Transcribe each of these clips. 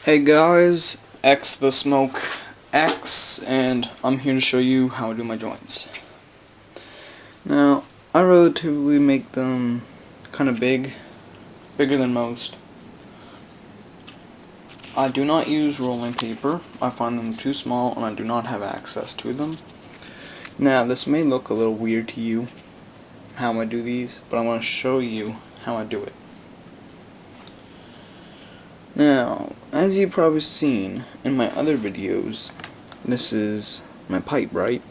Hey guys, X the Smoke X, and I'm here to show you how I do my joints. Now, I relatively make them kind of bigger than most. I do not use rolling paper. I find them too small and I do not have access to them. Now, this may look a little weird to you, how I do these, but I want to show you how I do it. Now, as you've probably seen in my other videos, this is my pipe, right?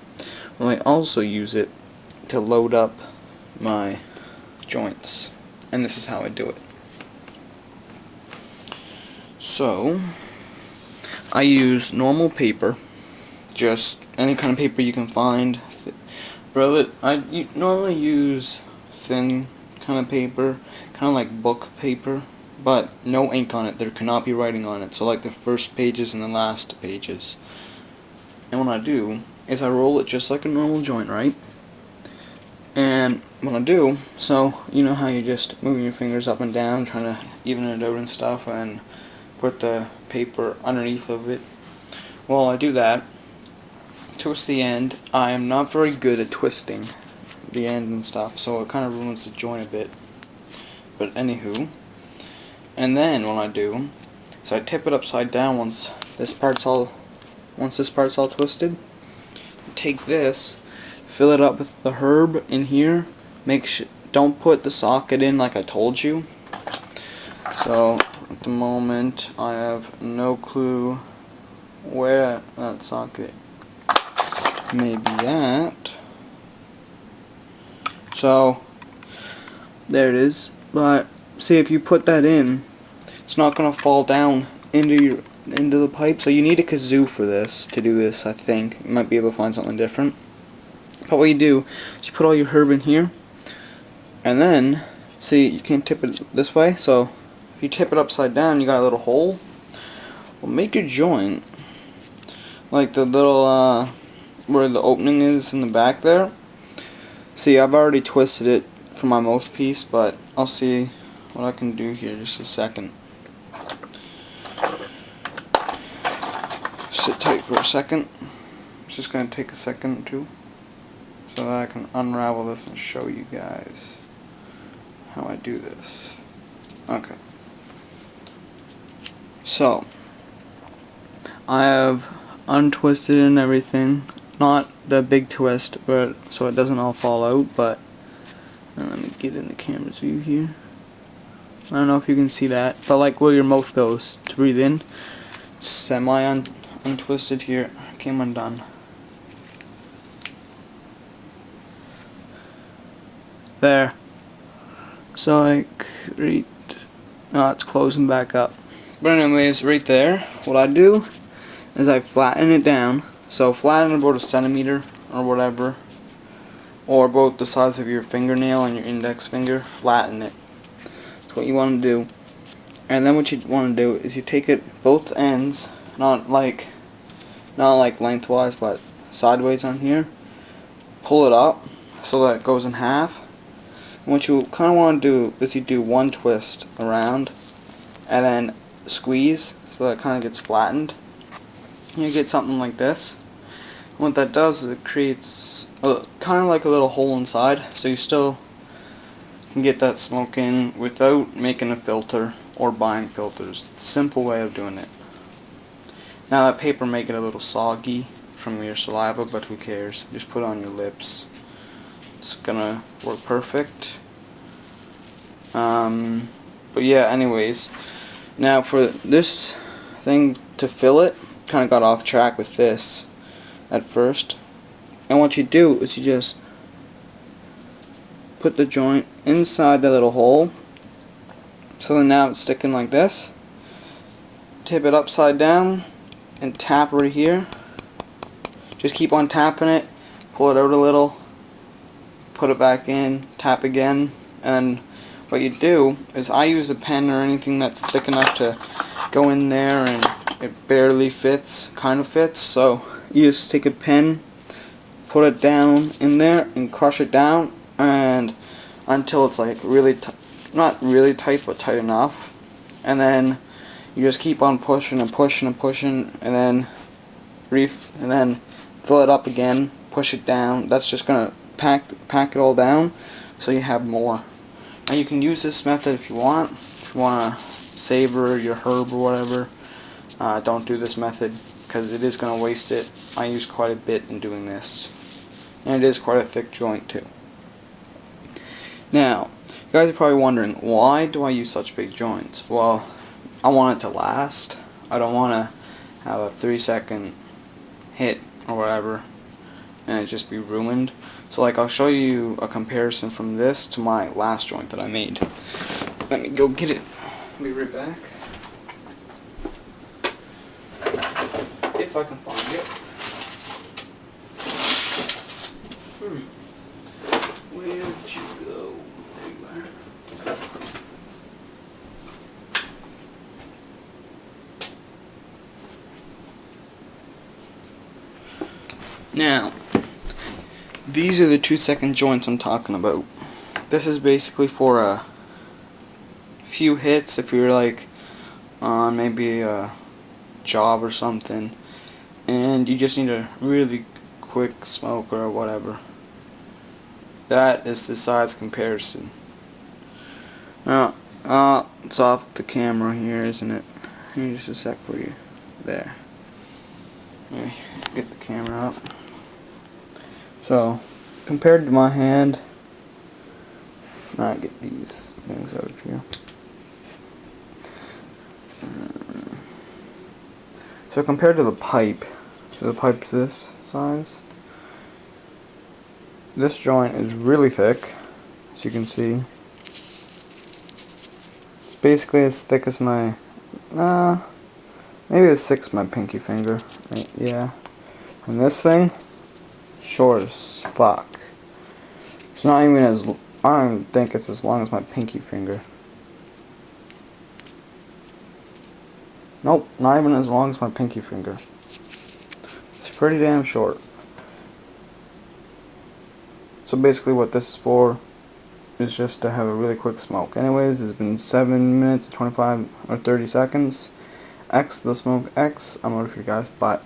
Well, I also use it to load up my joints, and this is how I do it. So, I use normal paper, just any kind of paper you can find. I normally use thin kind of paper, kind of like book paper, but no ink on it. There cannot be writing on it, so like the first pages and the last pages. And what I do is I roll it just like a normal joint, right? And what I do, so you know how you just moving your fingers up and down trying to even it out and stuff, and put the paper underneath of it. Well, I do that. Towards the end, I am not very good at twisting the end and stuff, so it kind of ruins the joint a bit. But anywho, and then what I do, so I tip it upside down once this part's all twisted. Take this, fill it up with the herb in here. Don't put the socket in like I told you. So at the moment I have no clue where that socket may be at. So there it is. But see, if you put that in, it's not gonna fall down into the pipe. So you need a kazoo for this to do this. I think you might be able to find something different. But what you do is you put all your herb in here, and then see, you can't tip it this way. So if you tip it upside down, you got a little hole. Well, make your joint like the little where the opening is in the back there. See, I've already twisted it for my mouthpiece, but I'll see what I can do here just a second. Sit tight for a second. It's just going to take a second or two so that I can unravel this and show you guys how I do this. Okay. So, I have untwisted and everything. Not the big twist, but so it doesn't all fall out, but let me get in the camera's view here. I don't know if you can see that, but like where your mouth goes to breathe in, it's untwisted here, came undone. There. So like it's closing back up. But anyways, right there, what I do is I flatten it down. So flatten about a centimeter or whatever, or about the size of your fingernail and your index finger. Flatten it. That's what you want to do. And then what you want to do is you take it both ends, not like lengthwise, but sideways on here. Pull it up so that it goes in half. And what you kind of want to do is you do one twist around, and then squeeze so that it kind of gets flattened. You get something like this. What that does is it creates kind of like a little hole inside, so you still can get that smoke in without making a filter or buying filters. It's a simple way of doing it. Now that paper may get a little soggy from your saliva, but who cares? Just put it on your lips. It's gonna work perfect. But yeah, anyways, now for this thing to fill it, kind of got off track with this at first, and what you do is you just put the joint inside the little hole, so then now it's sticking like this. Tip it upside down and tap right here. Just keep on tapping it, pull it out a little, put it back in, tap again, and what you do is I use a pen or anything that's thick enough to go in there, and it barely fits, kind of fits, so you just take a pen, put it down in there and crush it down, and until it's like really not really tight but tight enough, and then you just keep on pushing and pushing and pushing, and then fill it up again, push it down. That's just gonna pack it all down, so you have more. Now you can use this method if you want. If you wanna savor your herb or whatever, don't do this method because it is gonna waste it. I use quite a bit in doing this, and it is quite a thick joint too. Now, you guys are probably wondering, why do I use such big joints? Well, I want it to last. I don't want to have a 3-second hit or whatever and it just be ruined. So like, I'll show you a comparison from this to my last joint that I made. Let me go get it. I'll be right back. If I can find it. Where'd you go? There you are. Now, these are the 2-second joints I'm talking about. This is basically for a few hits if you're like on maybe a job or something and you just need a really quick smoke or whatever. That is the size comparison. Now, it's off the camera here, isn't it? Here, just a sec for you. There. Okay, get the camera up. So, compared to my hand, get these things out of here. So compared to the pipe, so the pipe's this size. This joint is really thick, as you can see. It's basically as thick as my, maybe as thick as my pinky finger. Yeah. And this thing, short as fuck. It's not even as, I don't even think it's as long as my pinky finger. Nope, not even as long as my pinky finger. It's pretty damn short. So basically what this is for is just to have a really quick smoke. Anyways, it's been 7 minutes, 25 or 30 seconds. X the smoke X. I'm out of here, guys. Bye.